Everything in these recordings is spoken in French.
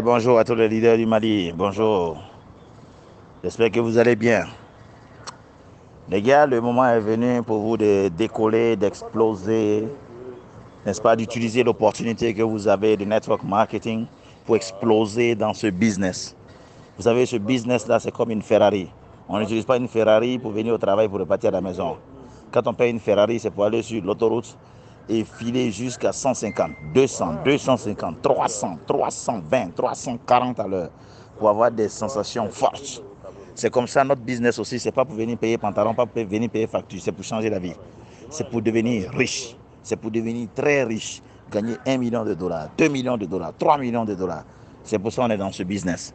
Bonjour à tous les leaders du Mali. Bonjour. J'espère que vous allez bien. Les gars, le moment est venu pour vous de décoller, d'exploser, n'est-ce pas, d'utiliser l'opportunité que vous avez de network marketing pour exploser dans ce business. Vous savez, ce business-là, c'est comme une Ferrari. On n'utilise pas une Ferrari pour venir au travail pour repartir à la maison. Quand on paye une Ferrari, c'est pour aller sur l'autoroute et filer jusqu'à 150, 200, 250, 300, 320, 340 à l'heure pour avoir des sensations fortes. C'est comme ça notre business aussi. C'est pas pour venir payer pantalon, pas pour venir payer facture. C'est pour changer la vie. C'est pour devenir riche. C'est pour devenir très riche. Gagner 1 million de dollars, 2 millions de dollars, 3 millions de dollars. C'est pour ça qu'on est dans ce business.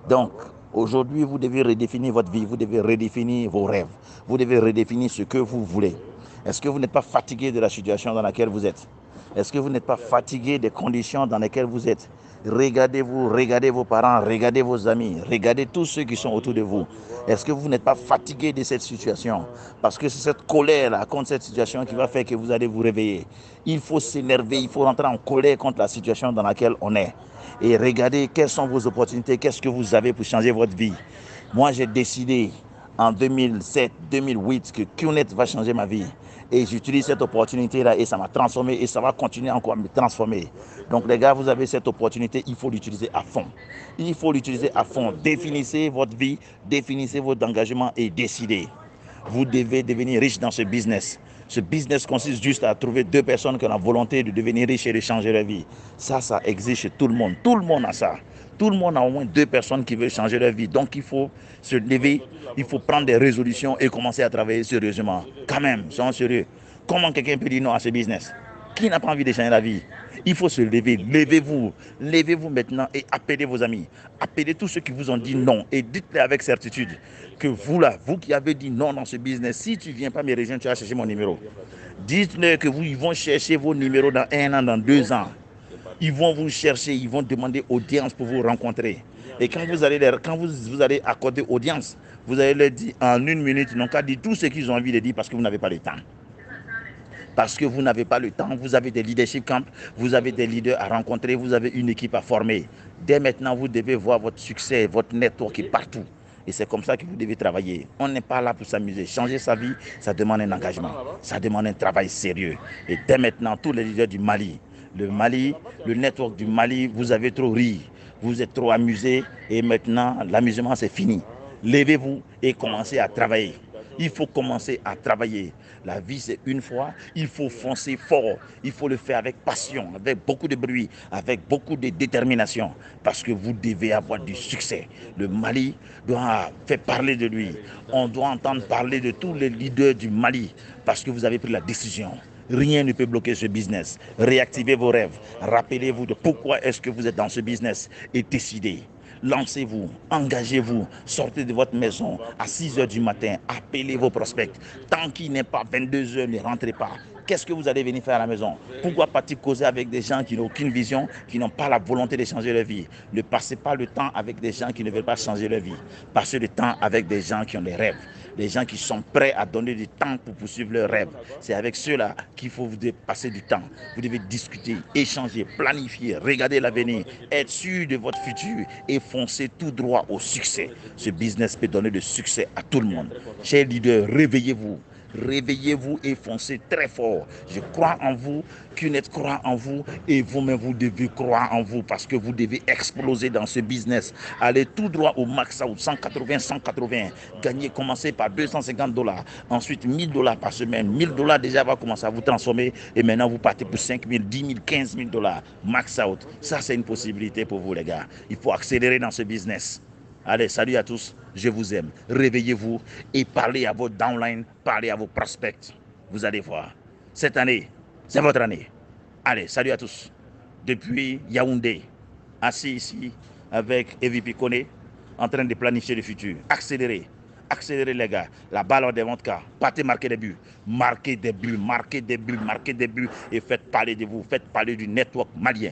Donc, aujourd'hui, vous devez redéfinir votre vie, vous devez redéfinir vos rêves, vous devez redéfinir ce que vous voulez. Est-ce que vous n'êtes pas fatigué de la situation dans laquelle vous êtes? Est-ce que vous n'êtes pas fatigué des conditions dans lesquelles vous êtes? Regardez-vous, regardez vos parents, regardez vos amis, regardez tous ceux qui sont autour de vous. Est-ce que vous n'êtes pas fatigué de cette situation? Parce que c'est cette colère-là contre cette situation qui va faire que vous allez vous réveiller. Il faut s'énerver, il faut rentrer en colère contre la situation dans laquelle on est. Et regardez quelles sont vos opportunités, qu'est-ce que vous avez pour changer votre vie. Moi, j'ai décidé en 2007, 2008 que QNET va changer ma vie. Et j'utilise cette opportunité-là et ça m'a transformé et ça va continuer encore à me transformer. Donc les gars, vous avez cette opportunité, il faut l'utiliser à fond. Il faut l'utiliser à fond. Définissez votre vie, définissez votre engagement et décidez. Vous devez devenir riche dans ce business. Ce business consiste juste à trouver deux personnes qui ont la volonté de devenir riches et de changer leur vie. Ça existe chez tout le monde. Tout le monde a ça. Tout le monde a au moins deux personnes qui veulent changer leur vie. Donc il faut se lever, il faut prendre des résolutions et commencer à travailler sérieusement. Quand même, soyons sérieux. Comment quelqu'un peut dire non à ce business? Qui n'a pas envie de changer la vie? Il faut se lever. Levez-vous. Levez-vous maintenant et appelez vos amis. Appelez tous ceux qui vous ont dit non et dites-les avec certitude que vous là, vous qui avez dit non dans ce business, si tu ne viens pas me rejoindre, tu vas chercher mon numéro. Dites-leur que ils vont chercher vos numéros dans 1 an, dans 2 ans. Ils vont vous chercher, ils vont demander audience pour vous rencontrer. Et quand vous allez accorder audience, vous allez leur dire en 1 minute, ils n'ont qu'à dire tout ce qu'ils ont envie de dire parce que vous n'avez pas le temps. Parce que vous n'avez pas le temps, vous avez des leadership camps, vous avez des leaders à rencontrer, vous avez une équipe à former. Dès maintenant, vous devez voir votre succès, votre network partout. Et c'est comme ça que vous devez travailler. On n'est pas là pour s'amuser. Changer sa vie, ça demande un engagement. Ça demande un travail sérieux. Et dès maintenant, tous les leaders du Mali, le network du Mali, vous avez trop ri. Vous êtes trop amusés. Et maintenant, l'amusement, c'est fini. Levez-vous et commencez à travailler. Il faut commencer à travailler. La vie, c'est une fois. Il faut foncer fort. Il faut le faire avec passion, avec beaucoup de bruit, avec beaucoup de détermination. Parce que vous devez avoir du succès. Le Mali doit faire parler de lui. On doit entendre parler de tous les leaders du Mali. Parce que vous avez pris la décision. Rien ne peut bloquer ce business. Réactivez vos rêves. Rappelez-vous de pourquoi est-ce que vous êtes dans ce business et décidez. Lancez-vous, engagez-vous, sortez de votre maison à 6 heures du matin, appelez vos prospects. Tant qu'il n'est pas 22 heures, ne rentrez pas. Qu'est-ce que vous allez venir faire à la maison? Pourquoi partir causer avec des gens qui n'ont aucune vision, qui n'ont pas la volonté de changer leur vie? Ne passez pas le temps avec des gens qui ne veulent pas changer leur vie. Passez le temps avec des gens qui ont des rêves, des gens qui sont prêts à donner du temps pour poursuivre leurs rêves. C'est avec ceux-là qu'il faut vous passer du temps. Vous devez discuter, échanger, planifier, regarder l'avenir, être sûr de votre futur et foncer tout droit au succès. Ce business peut donner le succès à tout le monde. Chers leaders, réveillez-vous. Réveillez-vous et foncez très fort. Je crois en vous, QNET croit en vous et vous-même vous devez croire en vous parce que vous devez exploser dans ce business. Allez tout droit au max out, 180, 180. Gagnez, commencez par 250 dollars. Ensuite, 1000 dollars par semaine. 1000 dollars déjà va commencer à vous transformer et maintenant vous partez pour 5 000, 10 000, 15 000 dollars. Max out. Ça, c'est une possibilité pour vous, les gars. Il faut accélérer dans ce business. Allez, salut à tous, je vous aime. Réveillez-vous et parlez à vos downline, parlez à vos prospects. Vous allez voir. Cette année, c'est votre année. Allez, salut à tous. Depuis Yaoundé, assis ici avec EVP Kone, en train de planifier le futur. Accélérez. Accélérez les gars. La balle en devant cas. Partez marquer des buts. Marquez des buts, marquez des buts, marquez des buts et faites parler de vous. Faites parler du network malien.